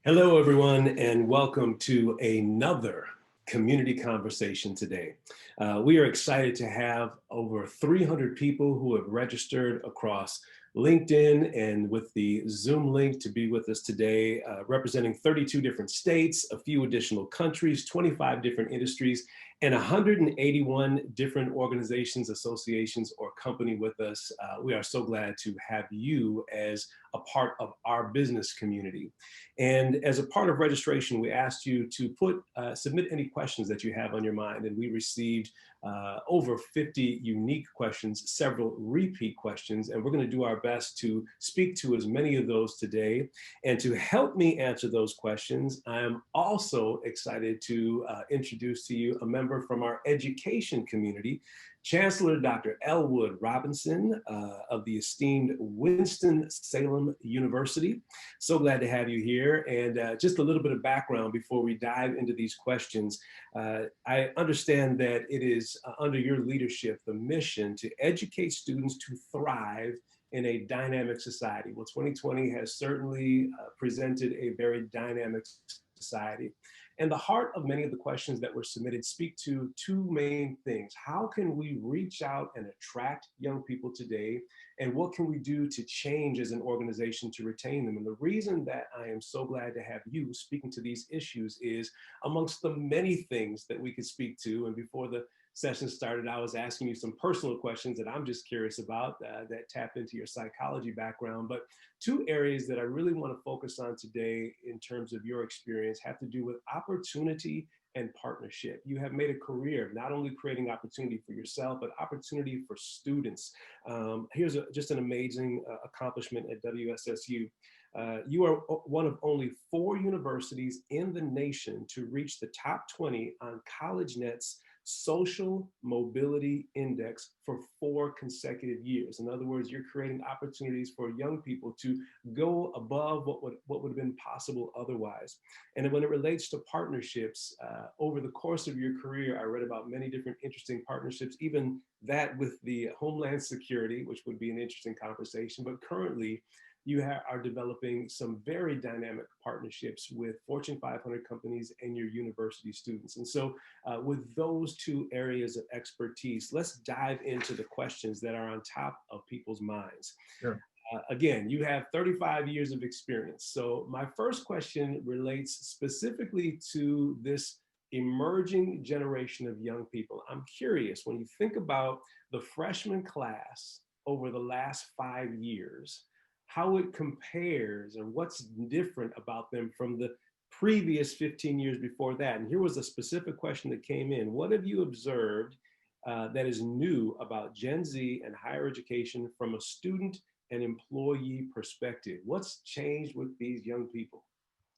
Hello, everyone, and welcome to another community conversation today. We are excited to have over 300 people who have registered across LinkedIn and with the Zoom link to be with us today, representing 32 different states, a few additional countries, 25 different industries, and 181 different organizations, associations, or company with us. We are so glad to have you as a part of our business community. And as a part of registration, we asked you to submit any questions that you have on your mind, and we received over 50 unique questions, several repeat questions, and we're going to do our best to speak to as many of those today. And to help me answer those questions, I am also excited to introduce to you a member from our education community, Chancellor Dr. Elwood Robinson of the esteemed Winston-Salem University. So glad to have you here. And just a little bit of background before we dive into these questions. I understand that it is under your leadership, the mission to educate students to thrive in a dynamic society. Well, 2020 has certainly presented a very dynamic society. And the heart of many of the questions that were submitted speak to two main things. How can we reach out and attract young people today? And what can we do to change as an organization to retain them? And the reason that I am so glad to have you speaking to these issues is amongst the many things that we could speak to. And before the session started, I was asking you some personal questions that I'm just curious about that tap into your psychology background. But two areas that I really want to focus on today in terms of your experience have to do with opportunity and partnership. You have made a career not only creating opportunity for yourself, but opportunity for students. Here's just an amazing accomplishment at WSSU. You are one of only 4 universities in the nation to reach the top 20 on CollegeNet's Social Mobility Index for 4 consecutive years. In other words, you're creating opportunities for young people to go above what would have been possible otherwise. And when it relates to partnerships, over the course of your career, I read about many different interesting partnerships, even that with the Homeland Security, which would be an interesting conversation. But currently, you are developing some very dynamic partnerships with Fortune 500 companies and your university students. And so with those two areas of expertise, let's dive into the questions that are on top of people's minds. Sure. Again, you have 35 years of experience. So my first question relates specifically to this emerging generation of young people. I'm curious, when you think about the freshman class over the last 5 years, how it compares or what's different about them from the previous 15 years before that. And here was a specific question that came in. What have you observed that is new about Gen Z and higher education from a student and employee perspective? What's changed with these young people?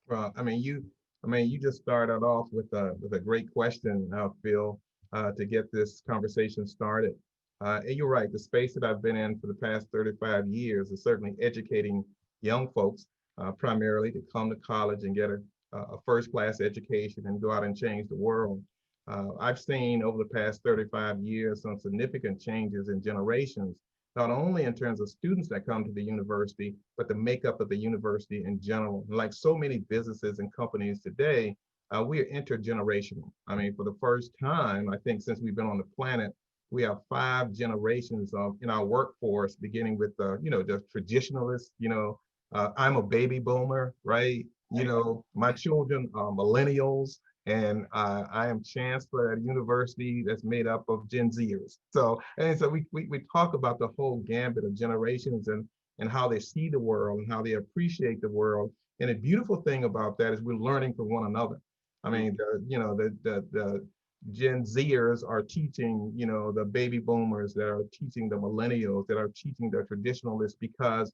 Well, you just started off with a great question, Phil, to get this conversation started. And you're right. The space that I've been in for the past 35 years is certainly educating young folks, primarily to come to college and get a first-class education and go out and change the world. I've seen over the past 35 years some significant changes in generations, not only in terms of students that come to the university, but the makeup of the university in general. Like so many businesses and companies today, we are intergenerational. I mean, for the first time, I think since we've been on the planet, we have 5 generations of in our workforce, beginning with the traditionalists. I'm a baby boomer, right? My children are millennials, and I am chancellor at a university that's made up of Gen Zers. So we talk about the whole gambit of generations and how they see the world and how they appreciate the world. And the beautiful thing about that is we're learning from one another. I mean, the Gen Zers are teaching, the baby boomers, that are teaching the millennials, that are teaching the traditionalists, because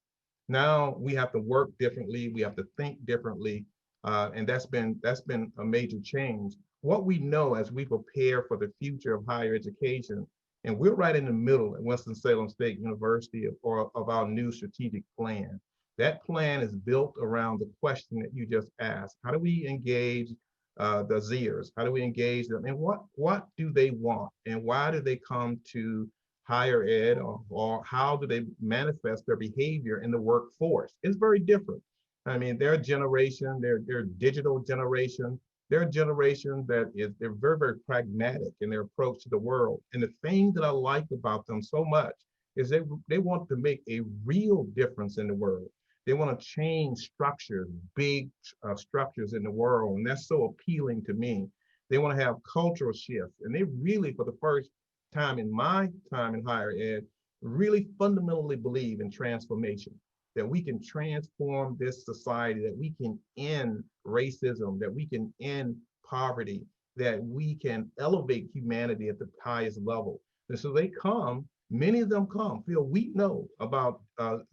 now we have to work differently, we have to think differently, and that's been a major change. What we know as we prepare for the future of higher education, and we're right in the middle at Winston-Salem State University of our new strategic plan. That plan is built around the question that you just asked. How do we engage the Zers? How do we engage them? And what do they want? And why do they come to higher ed, or how do they manifest their behavior in the workforce? It's very different. I mean, their generation, their digital generation, their generation they're very, very pragmatic in their approach to the world. And the thing that I like about them so much is they want to make a real difference in the world. They want to change structures, big structures in the world. And that's so appealing to me. They want to have cultural shifts. And they really, for the first time in my time in higher ed, really fundamentally believe in transformation, that we can transform this society, that we can end racism, that we can end poverty, that we can elevate humanity at the highest level. And so they come, many of them come, Phil, we know about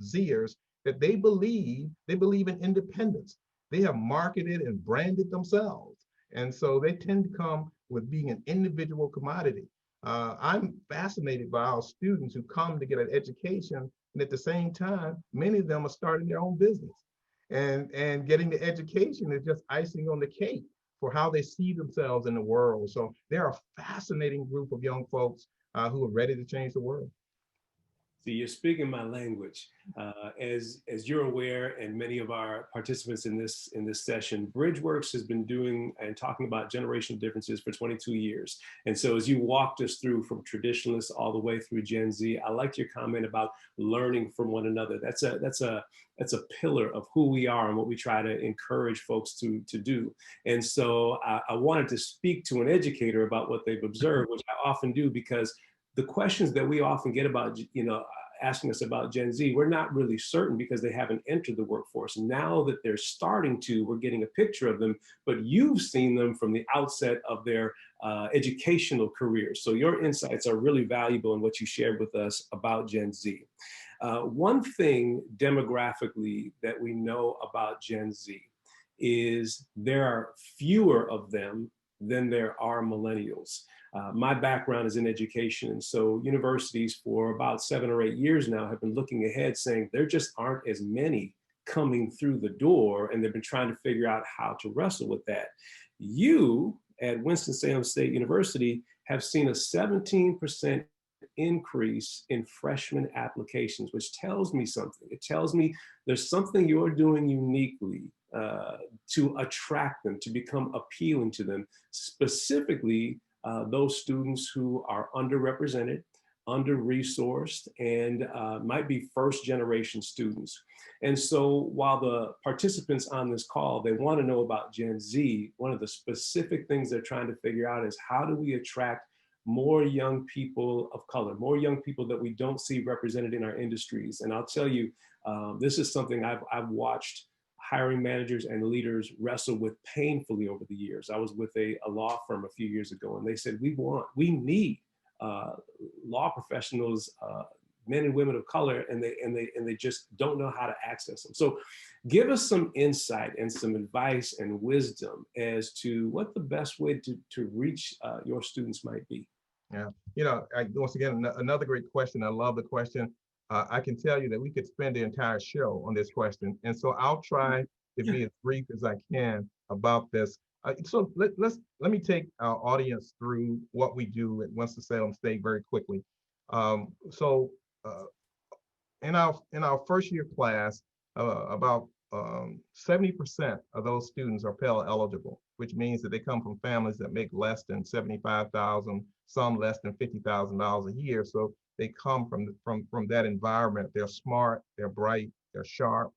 Zers, that they believe in independence. They have marketed and branded themselves. And so they tend to come with being an individual commodity. I'm fascinated by our students who come to get an education, and at the same time, many of them are starting their own business. And getting the education is just icing on the cake for how they see themselves in the world. So they're a fascinating group of young folks who are ready to change the world. See, you're speaking my language. As you're aware, and many of our participants in this session, Bridgeworks has been doing and talking about generational differences for 22 years. And so, as you walked us through from traditionalists all the way through Gen Z, I liked your comment about learning from one another. That's a pillar of who we are and what we try to encourage folks to do. And so, I wanted to speak to an educator about what they've observed, which I often do, because the questions that we often get about, asking us about Gen Z, we're not really certain because they haven't entered the workforce. Now that they're starting to, we're getting a picture of them, but you've seen them from the outset of their educational careers. So your insights are really valuable in what you shared with us about Gen Z. One thing demographically that we know about Gen Z is there are fewer of them than there are millennials. My background is in education, and so universities for about 7 or 8 years now have been looking ahead saying there just aren't as many coming through the door, and they've been trying to figure out how to wrestle with that. You at Winston-Salem State University have seen a 17% increase in freshman applications, which tells me something. It tells me there's something you're doing uniquely to attract them, to become appealing to them, specifically those students who are underrepresented, under-resourced, and might be first-generation students. And so while the participants on this call, they want to know about Gen Z, one of the specific things they're trying to figure out is how do we attract more young people of color, more young people that we don't see represented in our industries. And I'll tell you, this is something I've watched hiring managers and leaders wrestle with painfully over the years. I was with a law firm a few years ago, and they said, we need law professionals, men and women of color, and they just don't know how to access them. So give us some insight and some advice and wisdom as to what the best way to reach your students might be. Yeah, once again, another great question. I love the question. I can tell you that we could spend the entire show on this question. And so I'll try to be as brief as I can about this. So let me take our audience through what we do at Winston-Salem State very quickly. So in our first year class, about 70% of those students are Pell eligible, which means that they come from families that make less than $75,000, some less than $50,000 a year. So they come from that environment. They're smart, they're bright, they're sharp,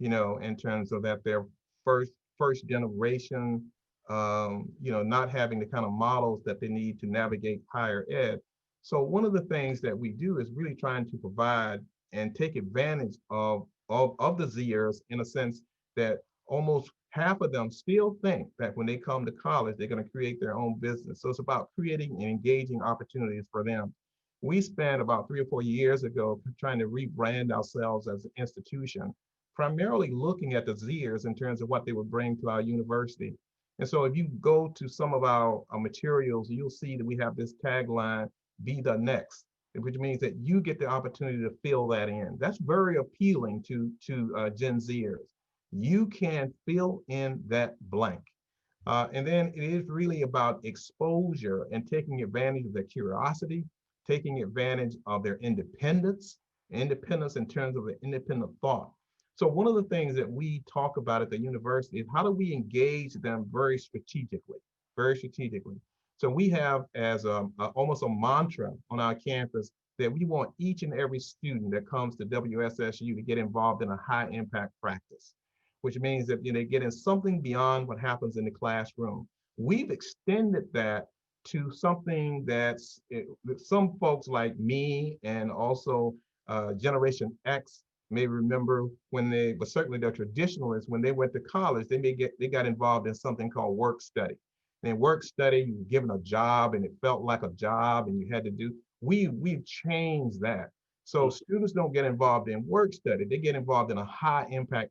in terms of that they're first generation, not having the kind of models that they need to navigate higher ed. So one of the things that we do is really trying to provide and take advantage of the Zers, in a sense that almost half of them still think that when they come to college, they're going to create their own business. So it's about creating and engaging opportunities for them. We spent about 3 or 4 years ago trying to rebrand ourselves as an institution, primarily looking at the Zers in terms of what they would bring to our university. And so if you go to some of our materials, you'll see that we have this tagline, "Be the next," which means that you get the opportunity to fill that in. That's very appealing to Gen Zers. You can fill in that blank. And then it is really about exposure and taking advantage of their curiosity, taking advantage of their independence in terms of the independent thought. So one of the things that we talk about at the university is how do we engage them very strategically, very strategically. So we have as almost a mantra on our campus that we want each and every student that comes to WSSU to get involved in a high impact practice, which means that they get in something beyond what happens in the classroom. We've extended that to something that some folks like me and also Generation X may remember when they, but certainly the traditionalists, when they went to college, they got involved in something called work study. And in work study, you were given a job and it felt like a job and you had to do, we've changed that. So students don't get involved in work study, they get involved in a high impact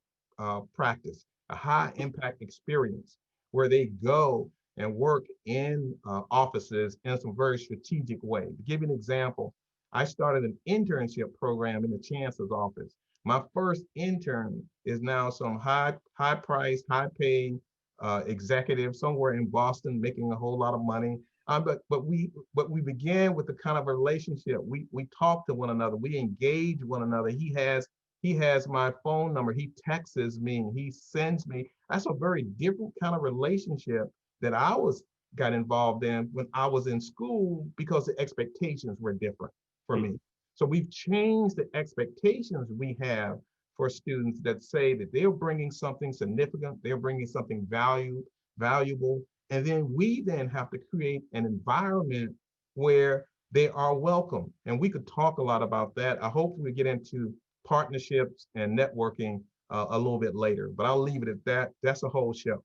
practice, a high impact experience where they go and work in offices in some very strategic way. To give you an example, I started an internship program in the chancellor's office. My first intern is now some high price, high paid executive somewhere in Boston making a whole lot of money. But we began with the kind of relationship. We talk to one another, we engage one another. He has my phone number, he texts me, he sends me. That's a very different kind of relationship that got involved in when I was in school because the expectations were different for me. So we've changed the expectations we have for students that say that they're bringing something significant, they're bringing something valuable, and then we then have to create an environment where they are welcome. And we could talk a lot about that. I hope we get into partnerships and networking a little bit later, but I'll leave it at that. That's a whole show.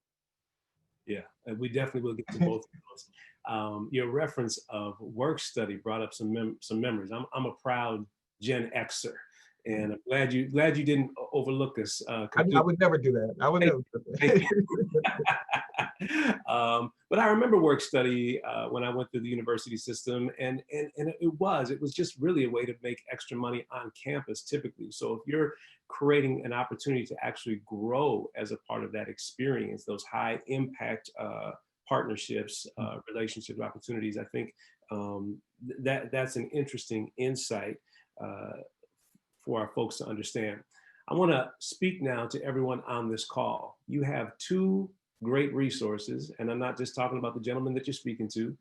Yeah, we definitely will get to both of those. Your reference of work study brought up some memories. I'm a proud Gen Xer, and I'm glad you didn't overlook this I completely. would never do that. I would Thank never do Thank that. you. But I remember work study when I went through the university system, and it was just really a way to make extra money on campus typically. So if you're creating an opportunity to actually grow as a part of that experience, those high impact partnerships, relationship opportunities, I think that's an interesting insight for our folks to understand. I want to speak now to everyone on this call. You have two great resources, and I'm not just talking about the gentleman that you're speaking to.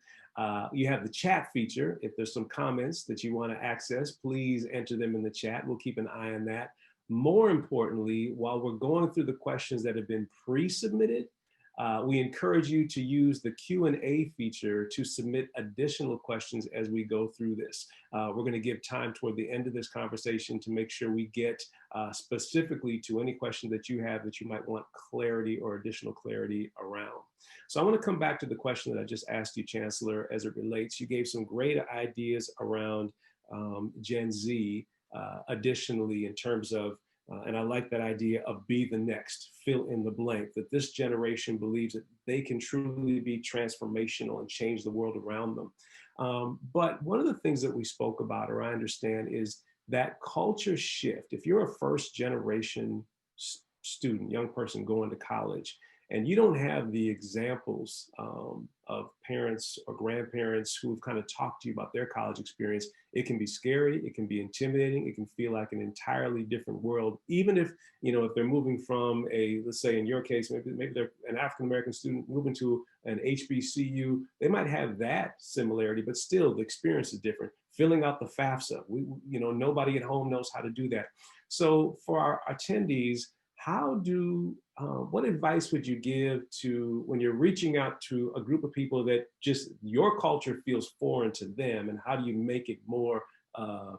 You have the chat feature. If there's some comments that you want to access, please enter them in the chat. We'll keep an eye on that. More importantly, while we're going through the questions that have been pre-submitted, we encourage you to use the Q&A feature to submit additional questions as we go through this. We're going to give time toward the end of this conversation to make sure we get specifically to any question that you have that you might want clarity or additional clarity around. So I want to come back to the question that I just asked you, Chancellor, as it relates. You gave some great ideas around Gen Z, additionally, in terms of and I like that idea of be the next, fill in the blank, that this generation believes that they can truly be transformational and change the world around them. But one of the things that we spoke about, or I understand, is that culture shift. If you're a first generation student, young person going to college, and you don't have the examples of parents or grandparents who've kind of talked to you about their college experience, it can be scary, it can be intimidating, it can feel like an entirely different world, even if, if they're moving from let's say in your case, maybe they're an African-American student moving to an HBCU, they might have that similarity, but still the experience is different. Filling out the FAFSA, nobody at home knows how to do that. So for our attendees, what advice would you give to when you're reaching out to a group of people that just your culture feels foreign to them, and how do you make it more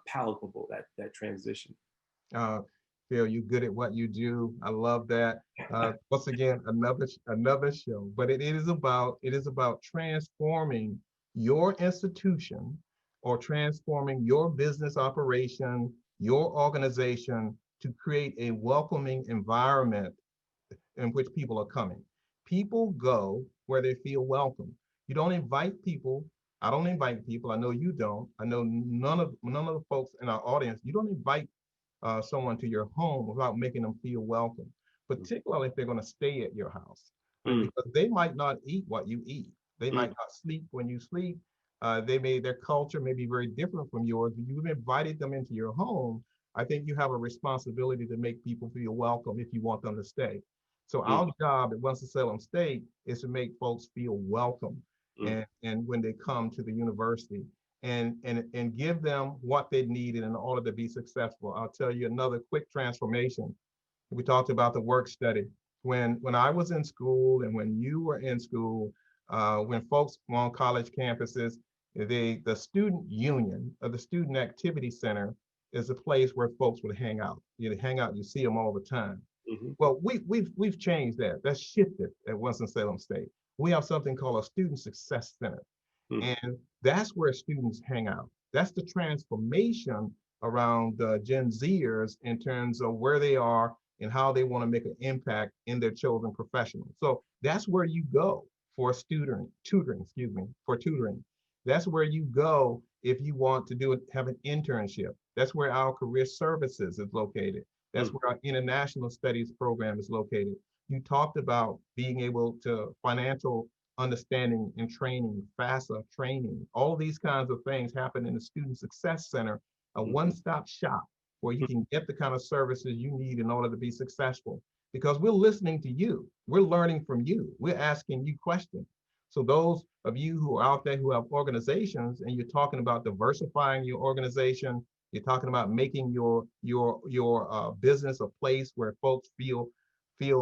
palatable, that transition? Phil, you're good at what you do. I love that. Once again, another show, but it is about transforming your institution or transforming your business operation, your organization to create a welcoming environment in which people are coming. People go where they feel welcome. You don't invite people. I don't invite people. I know you don't. I know none of the folks in our audience. You don't invite someone to your home without making them feel welcome, particularly if they're going to stay at your house, right? Mm. Because they might not eat what you eat. They might not sleep when you sleep. Their culture may be very different from yours, but you've invited them into your home. I think you have a responsibility to make people feel welcome if you want them to stay. So Mm, our job at Winston-Salem State is to make folks feel welcome mm, and when they come to the university and give them what they need in order to be successful. I'll tell you another quick transformation. We talked about the work study. When I was in school and when you were in school, when folks were on college campuses, the student union or the student activity center is a place where folks would hang out. You hang out, you see them all the time. mhm, Well, we've changed that. That's shifted at Winston-Salem State. We have something called a student success center. mm, And that's where students hang out. That's the transformation around the Gen Zers in terms of where they are and how they want to make an impact in their chosen profession. So that's where you go for tutoring, excuse me, for tutoring. That's where you go if you want to have an internship. That's where our career services is located. That's mm, where our international studies program is located. You talked about being able to financial understanding and training, FAFSA training, all these kinds of things happen in the Student Success Center, a mm, one-stop shop where you mm, can get the kind of services you need in order to be successful. Because we're listening to you, we're learning from you, we're asking you questions. So those of you who are out there who have organizations and you're talking about diversifying your organization, you're talking about making your business a place where folks feel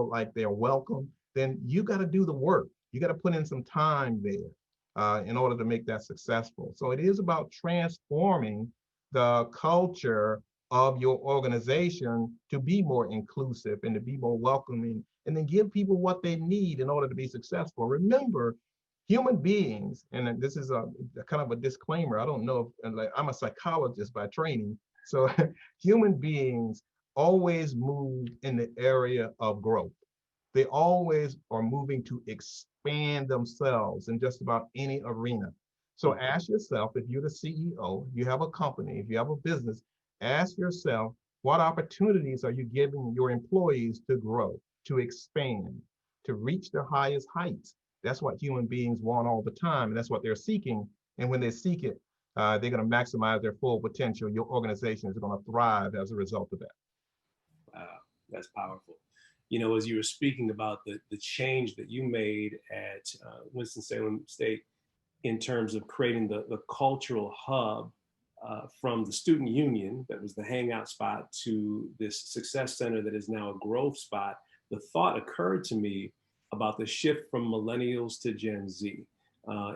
like they're welcome, then you got to do the work. You got to put in some time there in order to make that successful. So it is about transforming the culture of your organization to be more inclusive and to be more welcoming, and then give people what they need in order to be successful. Remember, human beings, and this is a kind of a disclaimer. I don't know if, like, I'm a psychologist by training, so human beings always move in the area of growth. They always are moving to expand themselves in just about any arena. So mm, ask yourself, if you're the CEO, you have a company, if you have a business, ask yourself, what opportunities are you giving your employees to grow, to expand, to reach their highest heights? That's what human beings want all the time, and that's what they're seeking. And when they seek it, they're going to maximize their full potential. Your organization is going to thrive as a result of that. wow, that's powerful. You know, as you were speaking about the change that you made at Winston-Salem State in terms of creating the cultural hub from the student union that was the hangout spot to this success center that is now a growth spot, the thought occurred to me about the shift from millennials to Gen Z.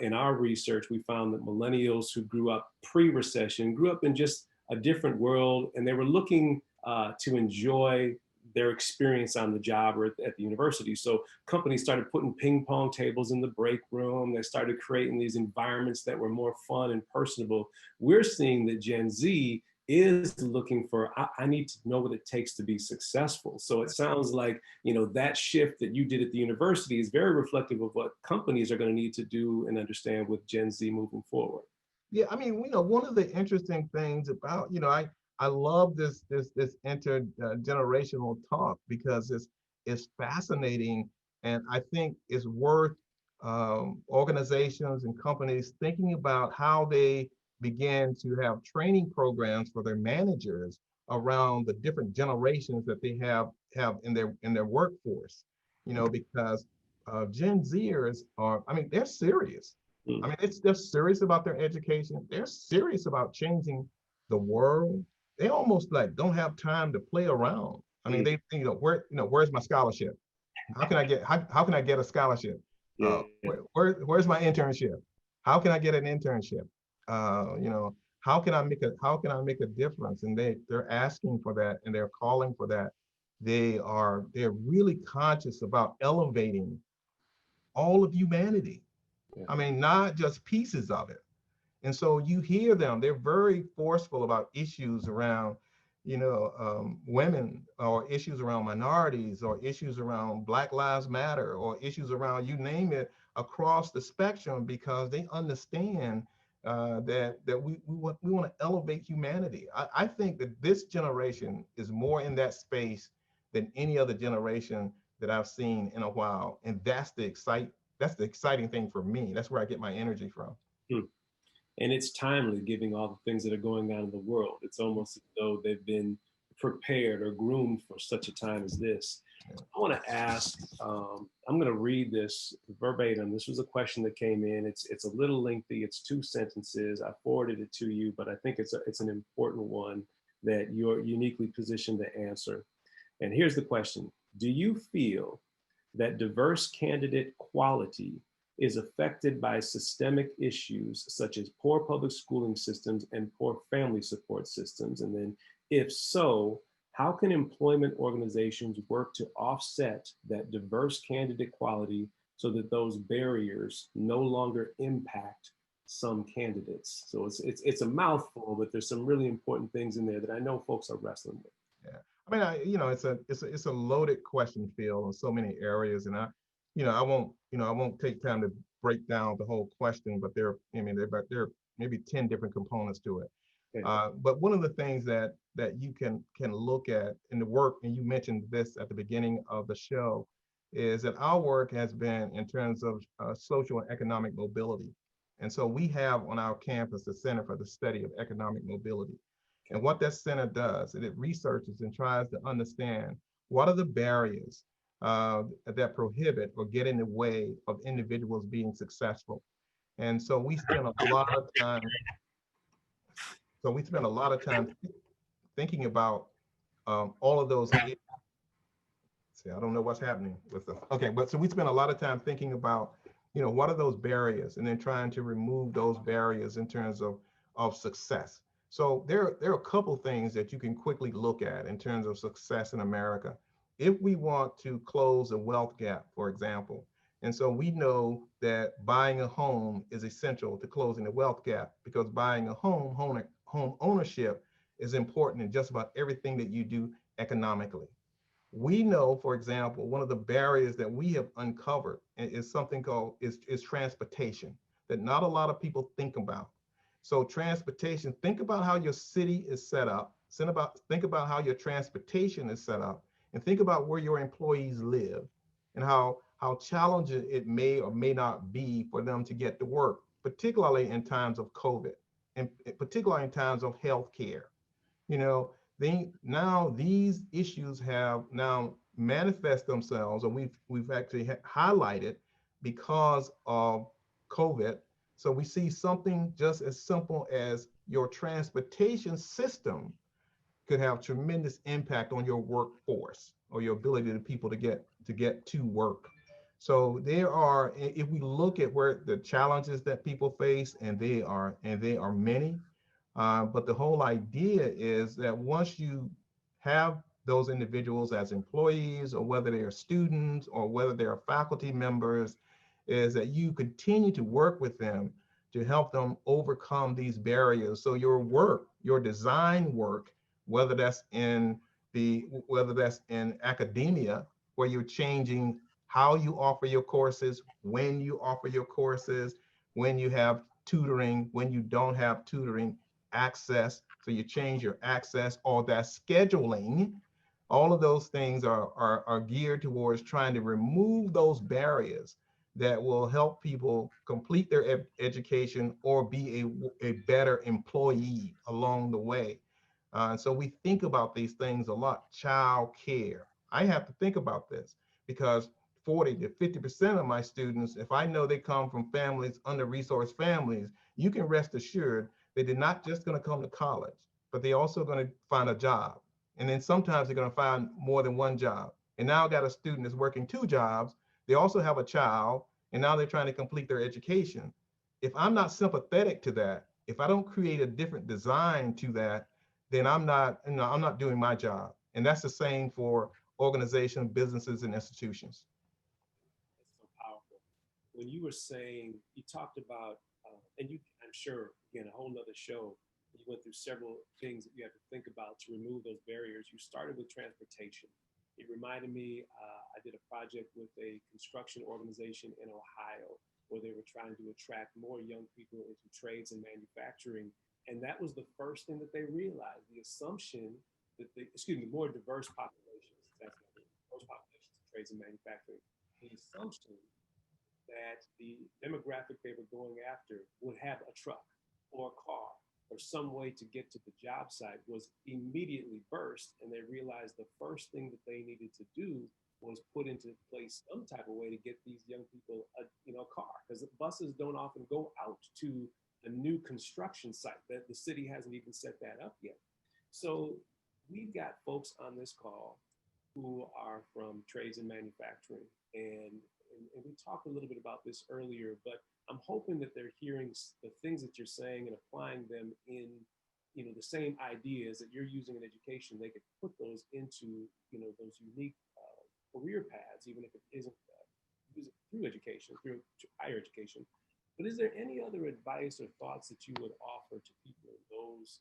In our research, we found that millennials who grew up pre-recession grew up in just a different world, and they were looking to enjoy their experience on the job or at the university. So companies started putting ping pong tables in the break room. They started creating these environments that were more fun and personable. We're seeing that Gen Z is looking for, I need to know what it takes to be successful. So it sounds like, you know, that shift that you did at the university is very reflective of what companies are going to need to do and understand with Gen Z moving forward. Yeah, I mean, one of the interesting things about, I love this intergenerational talk because it's fascinating, and I think it's worth organizations and companies thinking about how they begin to have training programs for their managers around the different generations that they have in their workforce. Because Gen Zers are, I mean, they're serious. I Mm, mean, they're serious about their education. They're serious about changing the world. They almost like don't have time to play around. I mean, mm, where's my scholarship? How can I get a scholarship? yeah. Where's my internship? How can I get an internship? How can I make a difference? And they're asking for that and they're calling for that. They're really conscious about elevating all of humanity. Yeah. I mean, not just pieces of it. And so you hear them, they're very forceful about issues around, women, or issues around minorities, or issues around Black Lives Matter, or issues around, you name it, across the spectrum, because they understand that we want to elevate humanity. I think that this generation is more in that space than any other generation that I've seen in a while. And that's the exciting thing for me. That's where I get my energy from. Mm. And it's timely, given all the things that are going on in the world. It's almost as though they've been prepared or groomed for such a time as this. I want to ask, I'm going to read this verbatim. This was a question that came in. It's a little lengthy. It's 2 sentences. I forwarded it to you, but I think it's an important one that you're uniquely positioned to answer. And here's the question. Do you feel that diverse candidate quality is affected by systemic issues such as poor public schooling systems and poor family support systems? And then if so, how can employment organizations work to offset that diverse candidate quality so that those barriers no longer impact some candidates? So it's a mouthful, but there's some really important things in there that I know folks are wrestling with. Yeah. I mean, it's a loaded question, Phil, in so many areas, and I won't take time to break down the whole question, but there are maybe 10 different components to it. Okay. But one of the things that you can look at in the work, and you mentioned this at the beginning of the show, is that our work has been in terms of social and economic mobility. And so we have on our campus the Center for the Study of Economic Mobility. And what that center does, it researches and tries to understand what are the barriers that prohibit or get in the way of individuals being successful. And so we spend a lot of time. So we spend a lot of time thinking about all of those. See, I don't know what's happening with the. Okay, but so we spend a lot of time thinking about, what are those barriers, and then trying to remove those barriers in terms of success. So there are a couple things that you can quickly look at in terms of success in America. If we want to close a wealth gap, for example, and so we know that buying a home is essential to closing the wealth gap, because buying a home ownership is important in just about everything that you do economically. We know, for example, one of the barriers that we have uncovered is something called is transportation, that not a lot of people think about. So transportation, think about how your city is set up, think about how your transportation is set up, and think about where your employees live and how challenging it may or may not be for them to get to work, particularly in times of COVID, and particularly in times of healthcare. You know, now these issues have now manifest themselves, or we've actually highlighted because of COVID. So we see something just as simple as your transportation system could have tremendous impact on your workforce or your ability to people to get to work. So there are, if we look at where the challenges that people face, and they are many, but the whole idea is that once you have those individuals as employees, or whether they are students or whether they are faculty members, is that you continue to work with them to help them overcome these barriers. So your work, your design work, whether that's in academia, where you're changing how you offer your courses, when you offer your courses, when you have tutoring, when you don't have tutoring, access, so you change your access, or that scheduling. All of those things are geared towards trying to remove those barriers that will help people complete their education or be a better employee along the way. So we think about these things a lot. Child care. I have to think about this because 40 to 50% of my students, if I know they come from families, under-resourced families, you can rest assured that they're not just going to come to college, but they're also going to find a job. And then sometimes they're going to find more than one job. And now I've got a student that's working 2 jobs. They also have a child, and now they're trying to complete their education. If I'm not sympathetic to that, if I don't create a different design to that, then I'm not doing my job. And that's the same for organizations, businesses, and institutions. That's so powerful. When you were saying, you talked about, I'm sure, again, a whole nother show, you went through several things that you have to think about to remove those barriers. You started with transportation. It reminded me, I did a project with a construction organization in Ohio where they were trying to attract more young people into trades and manufacturing. And that was the first thing that they realized, the assumption that more diverse populations, that's what I mean, diverse populations in trades and manufacturing, the assumption that the demographic they were going after would have a truck or a car or some way to get to the job site was immediately burst, and they realized the first thing that they needed to do was put into place some type of way to get these young people a car, because buses don't often go out to a new construction site that the city hasn't even set that up yet. So we've got folks on this call who are from trades and manufacturing, and we talked a little bit about this earlier, but I'm hoping that they're hearing the things that you're saying and applying them in, the same ideas that you're using in education. They could put those into, those unique career paths, even if it isn't through education, through higher education. But is there any other advice or thoughts that you would offer to people in those,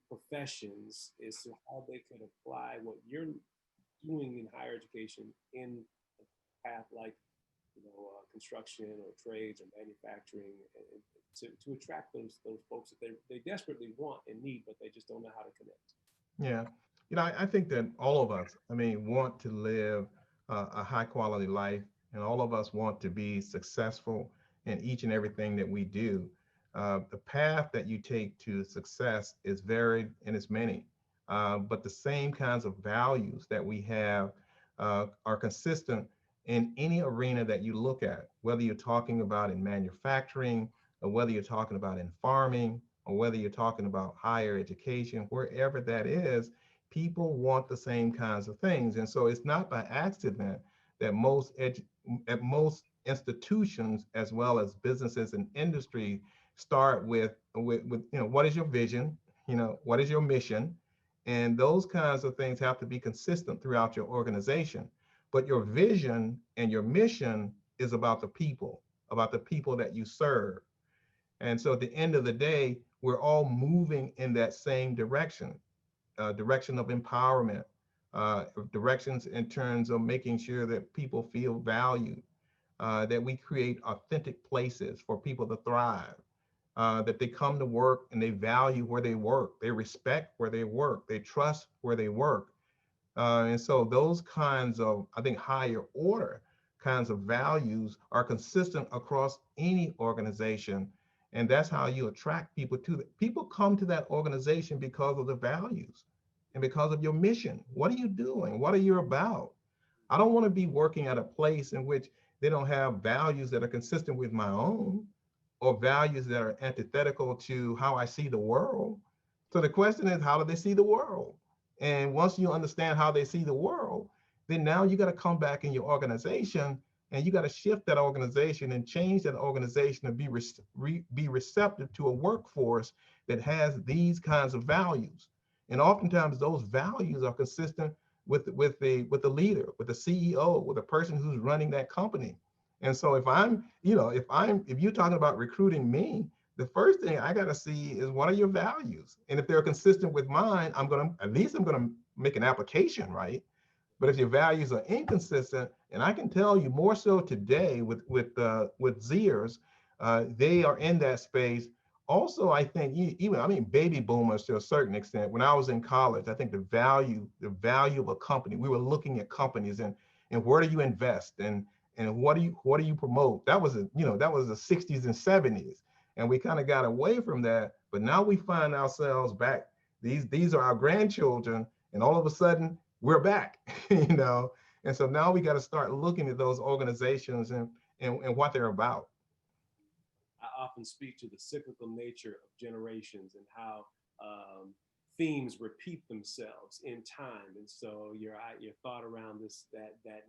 professions, as to how they could apply what you're doing in higher education in a path like, construction or trades or manufacturing, and to attract those folks that they desperately want and need, but they just don't know how to connect? Yeah. I think that all of us, want to live a high quality life, and all of us want to be successful in each and everything that we do. The path that you take to success is varied and it's many, but the same kinds of values that we have are consistent in any arena that you look at, whether you're talking about in manufacturing, or whether you're talking about in farming, or whether you're talking about higher education, wherever that is, people want the same kinds of things. And so it's not by accident that at most institutions, as well as businesses and industry, start with what is your vision, what is your mission, and those kinds of things have to be consistent throughout your organization. But your vision and your mission is about the people that you serve. And so at the end of the day, we're all moving in that same direction, direction of empowerment, directions in terms of making sure that people feel valued, that we create authentic places for people to thrive, that they come to work and they value where they work, they respect where they work, they trust where they work. And so those kinds of, I think, higher order kinds of values are consistent across any organization. And that's how you attract people to that. People come to that organization because of the values and because of your mission. What are you doing? What are you about? I don't want to be working at a place in which they don't have values that are consistent with my own, or values that are antithetical to how I see the world. So the question is, how do they see the world? And once you understand how they see the world, then now you got to come back in your organization, and you got to shift that organization and change that organization to be receptive to a workforce that has these kinds of values. And oftentimes those values are consistent with the leader, with the CEO, with the person who's running that company. And so if you're talking about recruiting me, the first thing I got to see is, what are your values? And if they're consistent with mine, at least I'm gonna make an application, right? But if your values are inconsistent, and I can tell you more so today with Zers, they are in that space. Also, I think baby boomers to a certain extent. When I was in college, I think the value of a company, we were looking at companies, and where do you invest, and what do you promote? That was the 60s and 70s, and we kind of got away from that. But now we find ourselves back. These are our grandchildren, and all of a sudden we're back, And so now we got to start looking at those organizations and what they're about. I often speak to the cyclical nature of generations and how themes repeat themselves in time. And so your thought around that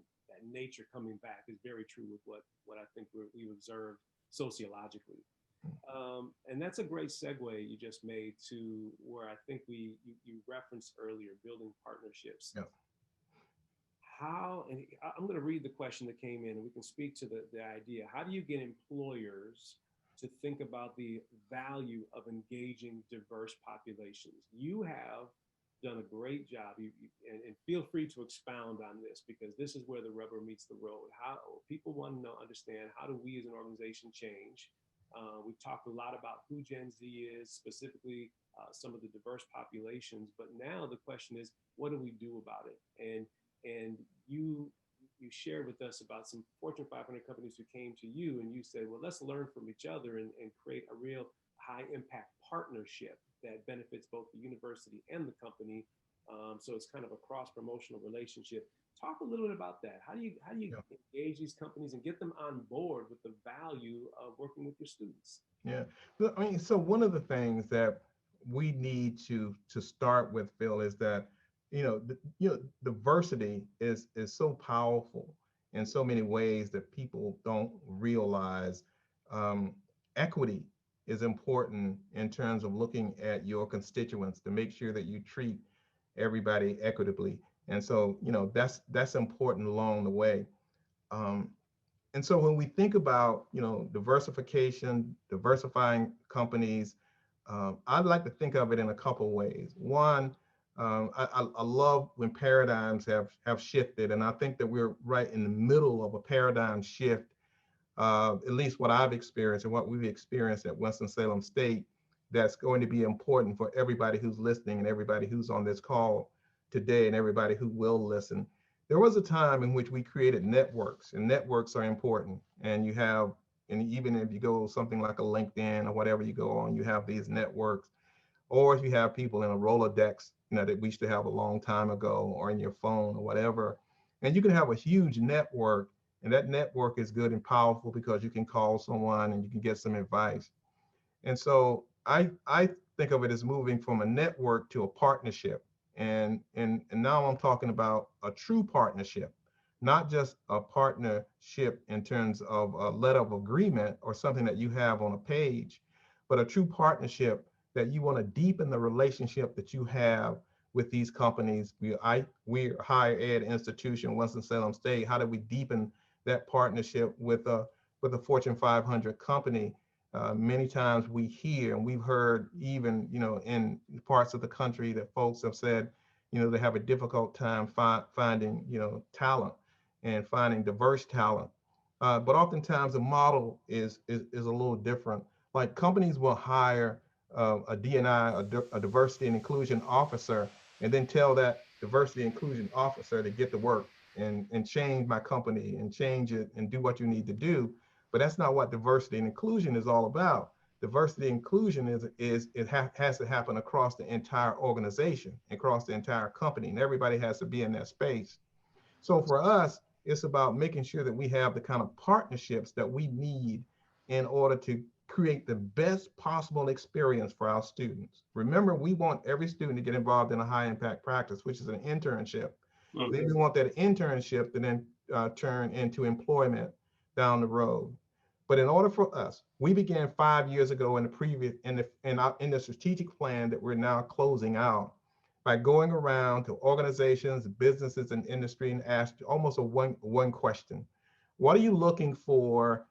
nature coming back is very true with what I think we've observed sociologically. And that's a great segue you just made to where I think you referenced earlier, building partnerships. Yeah. And I'm going to read the question that came in, and we can speak to the idea. How do you get employers to think about the value of engaging diverse populations? You have done a great job, and feel free to expound on this, because this is where the rubber meets the road. How people want to understand, how do we as an organization change? We've talked a lot about who Gen Z is, specifically some of the diverse populations, but now the question is, what do we do about it? And you shared with us about some Fortune 500 companies who came to you, and you said, well, let's learn from each other and create a real high impact partnership that benefits both the university and the company. So it's kind of a cross promotional relationship. Talk a little bit about that. How do you Yeah. engage these companies and get them on board with the value of working with your students? Yeah. But, I mean, so one of the things that we need to start with, Phil, is that diversity is so powerful in so many ways that people don't realize. Um, Equity is important in terms of looking at your constituents to make sure that you treat everybody equitably, and so that's important along the way. Um, and so when we think about diversification, diversifying companies, I'd like to think of it in a couple of ways. One, I love when paradigms have shifted, and I think that we're right in the middle of a paradigm shift. At least what I've experienced and what we've experienced at Winston-Salem State, that's going to be important for everybody who's listening and everybody who's on this call today and everybody who will listen. There was a time in which we created networks, and networks are important. And even if you go something like a LinkedIn or whatever you go on, you have these networks, or if you have people in a Rolodex, that we used to have a long time ago, or in your phone or whatever. And you can have a huge network, and that network is good and powerful because you can call someone and you can get some advice. And so I think of it as moving from a network to a partnership. And now I'm talking about a true partnership, not just a partnership in terms of a letter of agreement or something that you have on a page, but a true partnership that you want to deepen the relationship that you have with these companies. We're a higher ed institution, Winston-Salem State. How do we deepen that partnership with a Fortune 500 company? Many times we hear, and we've heard even in parts of the country, that folks have said they have a difficult time finding talent and finding diverse talent. But oftentimes the model is a little different. Like, companies will hire a DNI, a diversity and inclusion officer, and then tell that diversity and inclusion officer to get to work and change my company and change it and do what you need to do. But that's not what diversity and inclusion is all about. Diversity and inclusion has to happen across the entire organization, across the entire company, and everybody has to be in that space. So for us, it's about making sure that we have the kind of partnerships that we need in order to create the best possible experience for our students. Remember, we want every student to get involved in a high impact practice, which is an internship. Mm-hmm. Then we want that internship to then turn into employment down the road. But in order for us, we began 5 years ago in the strategic plan that we're now closing out, by going around to organizations, businesses, and industry and ask almost a one question. What are you looking for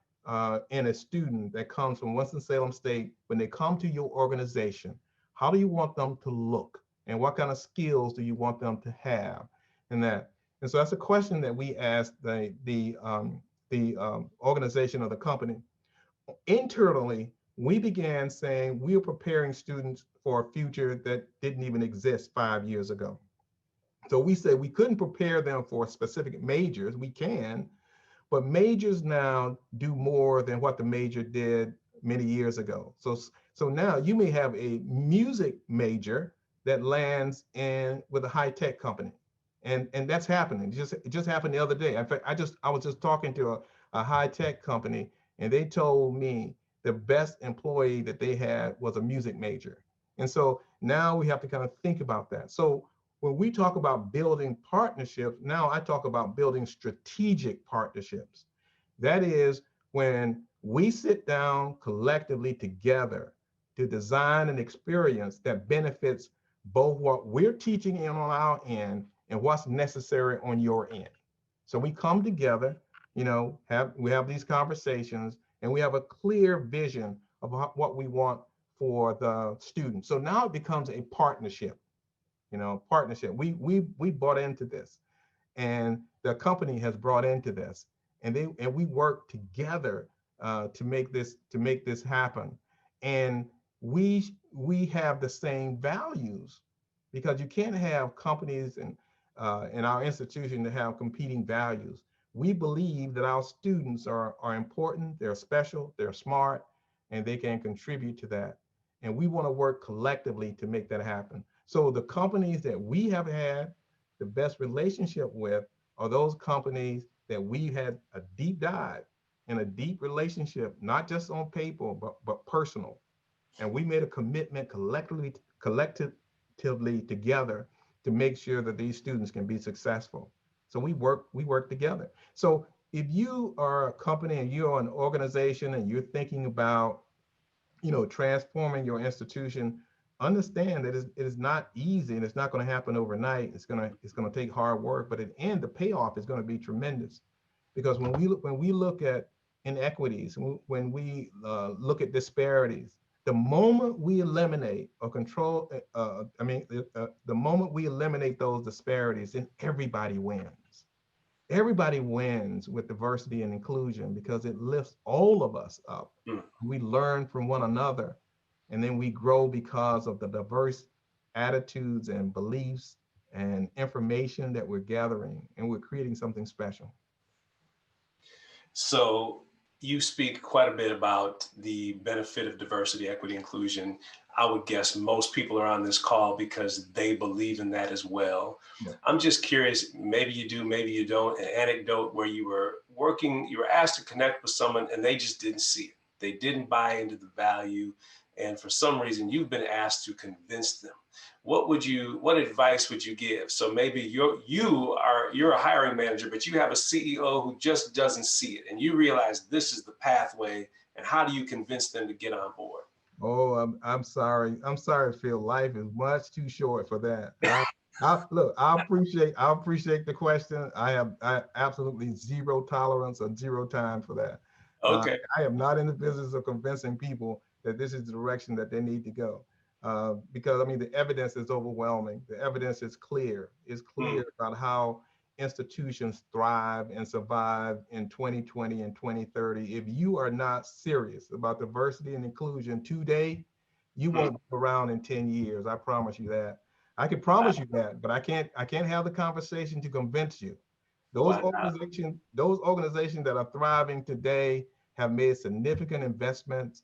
in a student that comes from Winston-Salem State when they come to your organization? How do you want them to look? And what kind of skills do you want them to have in that? And so that's a question that we asked the organization of the company. Internally, we began saying we are preparing students for a future that didn't even exist 5 years ago. So we said we couldn't prepare them for specific majors. We can, but majors now do more than what the major did many years ago. So now you may have a music major that lands in with a high-tech company. And that's happening. It just happened the other day. In fact, I was just talking to a high-tech company, and they told me the best employee that they had was a music major. And so now we have to kind of think about that. So when we talk about building partnerships, now I talk about building strategic partnerships. That is when we sit down collectively together to design an experience that benefits both what we're teaching in on our end and what's necessary on your end. So we come together, we have these conversations, and we have a clear vision of what we want for the students. So now it becomes a partnership. Partnership. We bought into this, and the company has brought into this, and we work together to make this happen. And we have the same values, because you can't have companies and in our institution to have competing values. We believe that our students are important, they're special, they're smart, and they can contribute to that. And we want to work collectively to make that happen. So the companies that we have had the best relationship with are those companies that we had a deep dive and a deep relationship, not just on paper, but personal. And we made a commitment collectively together to make sure that these students can be successful. So we work together. So if you are a company and you're an organization and you're thinking about, transforming your institution, understand that it is not easy and it's not going to happen overnight. It's going to take hard work, but at the end, the payoff is going to be tremendous. Because when we look at inequities, when we look at disparities, the moment we eliminate or control, the moment we eliminate those disparities, then everybody wins. Everybody wins with diversity and inclusion because it lifts all of us up. Mm. We learn from one another, and then we grow because of the diverse attitudes and beliefs and information that we're gathering, and we're creating something special. So you speak quite a bit about the benefit of diversity, equity, inclusion. I would guess most people are on this call because they believe in that as well. Yeah. I'm just curious, maybe you do, maybe you don't, an anecdote where you were working, you were asked to connect with someone and they just didn't see it. They didn't buy into the value. And for some reason, you've been asked to convince them. What advice would you give? So maybe you're a hiring manager, but you have a CEO who just doesn't see it, and you realize this is the pathway, and how do you convince them to get on board? Oh, I'm sorry. I'm sorry, Phil. Life is much too short for that. Look, I appreciate the question. I absolutely zero tolerance or zero time for that. Okay. I am not in the business of convincing people that this is the direction that they need to go. Because I mean, the evidence is overwhelming. The evidence is clear. It's Mm, clear about how institutions thrive and survive in 2020 and 2030. If you are not serious about diversity and inclusion today, you mm. won't be around in 10 years. I promise you that. I can promise you that, but I can't have the conversation to convince you. Those Why not? organizations, those organizations that are thriving today have made significant investments.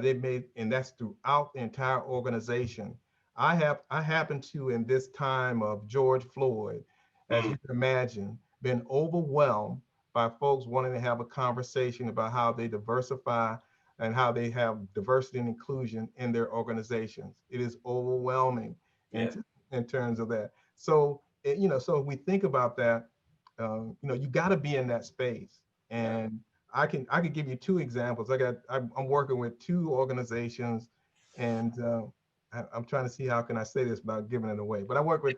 They've made, and that's throughout the entire organization. I happen to, in this time of George Floyd, as Mm, you can imagine, been overwhelmed by folks wanting to have a conversation about how they diversify and how they have diversity and inclusion in their organizations. It is overwhelming in, yeah, in terms of that. So, so if we think about that, you got to be in that space. yeah. And I could give you two examples. I'm working with two organizations, and I'm trying to see how can I say this without giving it away. But I work with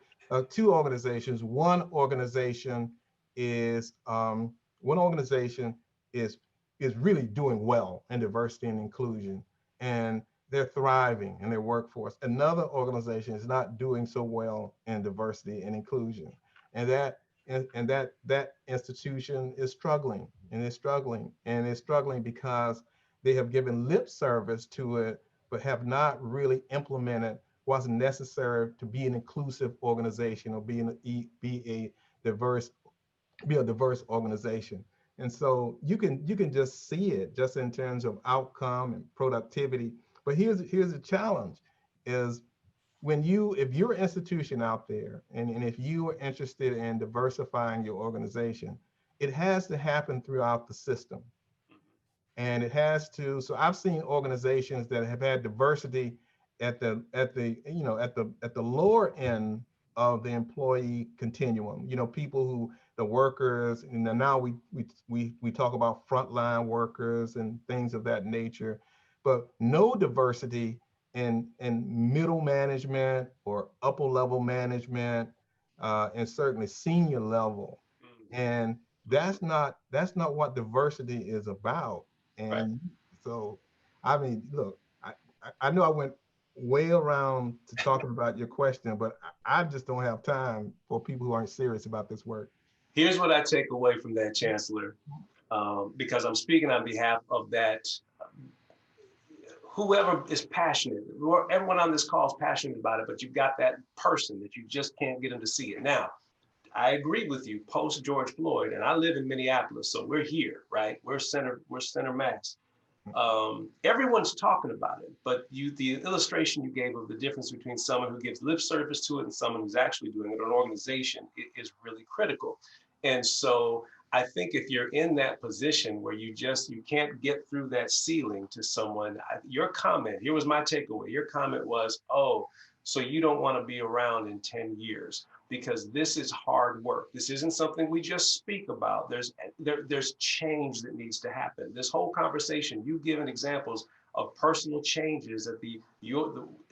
two organizations. Is one organization is is really doing well in diversity and inclusion, and they're thriving in their workforce. Another organization is not doing so well in diversity and inclusion, and that institution is struggling, and it's struggling because they have given lip service to it, but have not really implemented what's necessary to be an inclusive organization or diverse be a diverse organization. And so you can just see it just in terms of outcome and productivity. But here's the challenge is when if you're an institution out there, and if you are interested in diversifying your organization, it has to happen throughout the system. And it has to, so I've seen organizations that have had diversity at the lower end of the employee continuum. People who the workers, and now we talk about frontline workers and things of that nature, but no diversity in middle management or upper level management, and certainly senior level. Mm, And that's not what diversity is about. right. And so, I mean, look, I know I went way around to talking about your question, but I just don't have time for people who aren't serious about this work. Here's what I take away from that, Chancellor, because I'm speaking on behalf of that, whoever is passionate, or everyone on this call is passionate about it, but you've got that person that you just can't get them to see it. Now, I agree with you, post George Floyd, and I live in Minneapolis, so we're here, right? We're center mass. Everyone's talking about it, but the illustration you gave of the difference between someone who gives lip service to it and someone who's actually doing it, an organization, is really critical. And so I think if you're in that position where you can't get through that ceiling to someone, your comment, here was my takeaway. Your comment was, oh, so you don't want to be around in 10 years because this is hard work. This isn't something we just speak about. There's change that needs to happen. This whole conversation, you've given examples of personal changes that the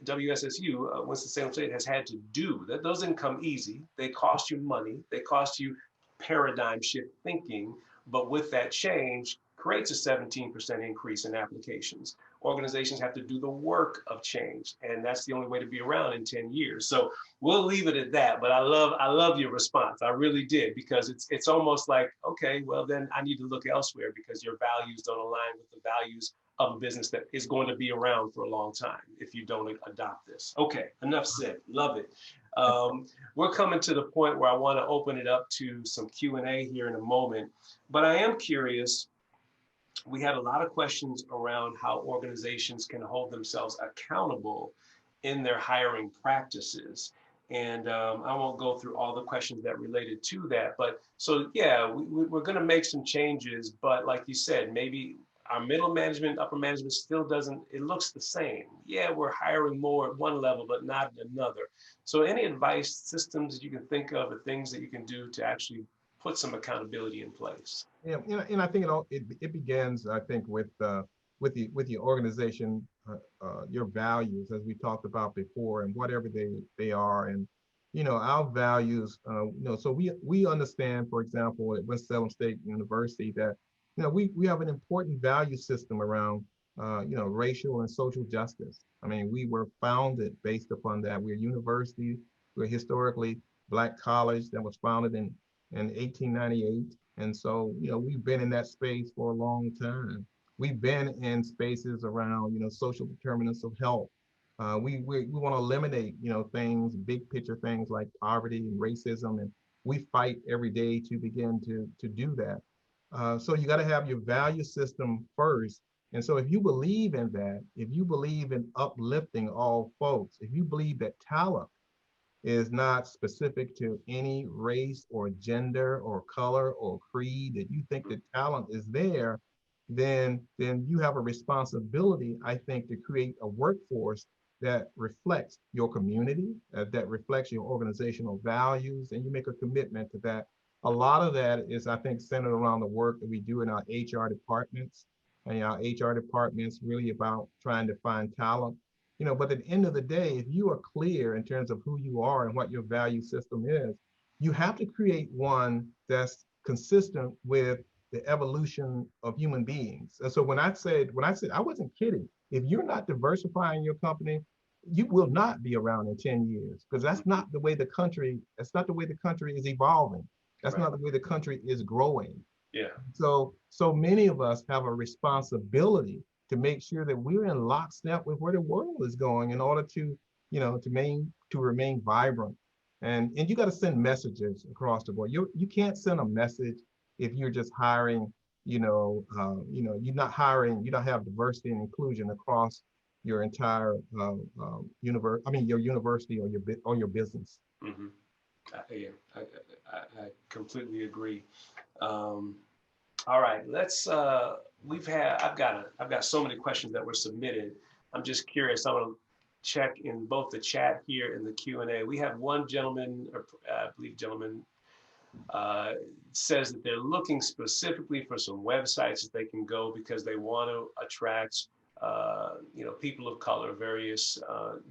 WSSU, Winston-Salem State, has had to do. That those didn't come easy. They cost you money. They cost you paradigm shift thinking. But with that change, creates a 17% increase in applications. Organizations have to do the work of change, and that's the only way to be around in 10 years. So we'll leave it at that. But I love your response. I really did, because it's almost like, okay, well then I need to look elsewhere because your values don't align with the values of a business that is going to be around for a long time if you don't adopt this. Okay, enough said. Love it. We're coming to the point where I want to open it up to some Q&A here in a moment, but I am curious. We had a lot of questions around how organizations can hold themselves accountable in their hiring practices. And I won't go through all the questions that related to that, but so yeah, we're going to make some changes, but like you said, maybe our middle management, upper management still doesn't, it looks the same. Yeah, we're hiring more at one level, but not at another. So any advice, systems that you can think of, or things that you can do to actually put some accountability in place? Yeah, and I think it begins, I think, with the organization, your values, as we talked about before, and whatever they are, and our values. So we understand, for example, at Winston-Salem State University, that we have an important value system around racial and social justice. I mean, we were founded based upon that. We're a university. We're historically Black college that was founded in 1898. And so, we've been in that space for a long time. We've been in spaces around, social determinants of health. We want to eliminate, things, big picture things like poverty and racism, and we fight every day to begin to do that. So you got to have your value system first. And so if you believe in that, if you believe in uplifting all folks, if you believe that talent is not specific to any race or gender or color or creed, that you think that talent is there, then you have a responsibility, I think, to create a workforce that reflects your community, that reflects your organizational values, and you make a commitment to that. A lot of that is, I think, centered around the work that we do in our HR departments. And our HR departments really about trying to find talent. But at the end of the day, if you are clear in terms of who you are and what your value system is, you have to create one that's consistent with the evolution of human beings. And so when I said, I wasn't kidding. If you're not diversifying your company, you will not be around in 10 years, because that's not the way the country is evolving. That's Right. not the way the country is growing. Yeah. So many of us have a responsibility to make sure that we're in lockstep with where the world is going in order to, to remain vibrant. And you got to send messages across the board. You can't send a message if you're just hiring, you're not hiring, you don't have diversity and inclusion across your entire your university or your business. Mm-hmm. I completely agree. All right, let's. I've got so many questions that were submitted. I'm just curious. I want to check in both the chat here and the Q&A. We have one gentleman, or I believe gentleman, says that they're looking specifically for some websites that they can go because they want to attract, people of color, various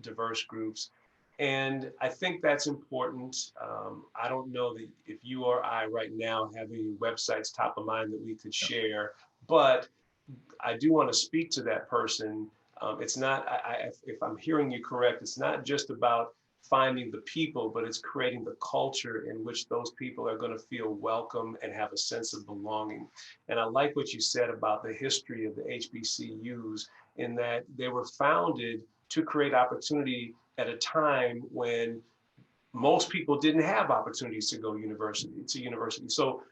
diverse groups. And I think that's important. I don't know that if you or I right now have any websites top of mind that we could share, but I do want to speak to that person. It's not, if I'm hearing you correct, it's not just about finding the people, but it's creating the culture in which those people are going to feel welcome and have a sense of belonging. And I like what you said about the history of the HBCUs, in that they were founded to create opportunity at a time when most people didn't have opportunities to go to university. So